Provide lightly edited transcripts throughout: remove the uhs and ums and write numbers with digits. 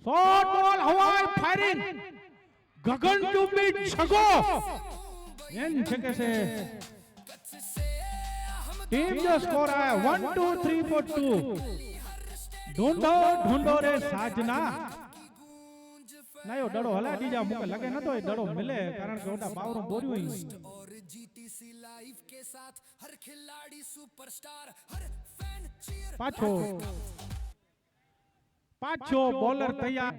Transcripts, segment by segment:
short બોલ હવાઈ firing ગગનચુંબી છગો N છે કે છે टीम जो स्कोर आया 1 2 3 4 2 ढूंढो ढूंढो रे साजना नयो डड़ो हला दीजा मुके लगे न तो डड़ो मिले कारण के ओटा बावरो बोरियो ही और जीटीसी लाइव के साथ हर खिलाड़ी सुपरस्टार हर फैन चीयर पाछो पाछो बॉलर तैयार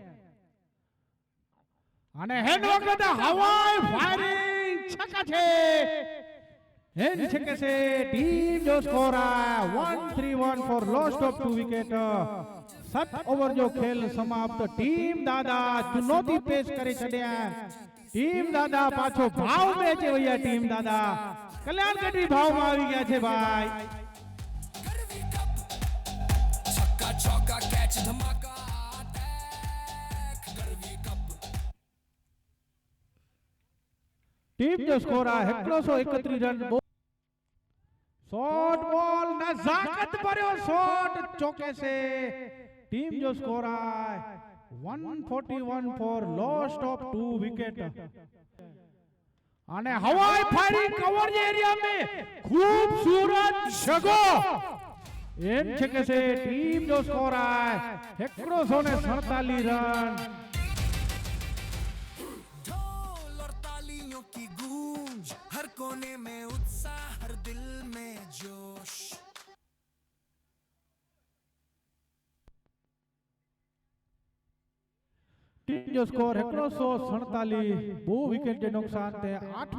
અને હેડ વખત હવાઈ ફાયરિંગ છક્કા છે હેડ છક્કે છે ટીમ જો સ્કોર આયા 1-3-1 for lost of 2 wicket 7 over જો ખેલ સમાપ્ત ટીમ દાદા ચુનौती પેશ કરી છડ્યા ટીમ દાદા પાછો ભાવ મે છે ભૈયા ટીમ દાદા કલ્યાણ ગઢવી ભાવમાં આવી ગયા છે ભાઈ करवी कप छक्का चौका कैच धमाका अटैक करवी कप टीम जो स्कोर आ 131 रन शॉट बॉल नजाकत भर्यो शॉट चौके से टीम जो स्कोर आ 141 फॉर लॉस्ट ऑफ 2 विकेट અને હવાઈ ફાયરિંગ કવર એરિયા મે खूबसूरत છગો એમ છે કે છે ટીમ જો સ્કોર આ 147 રન की गूंज हर कोने में उत्साह हर दिल में जोश टीम जो स्कोर 147 2 विकेट के नुकसान थे 8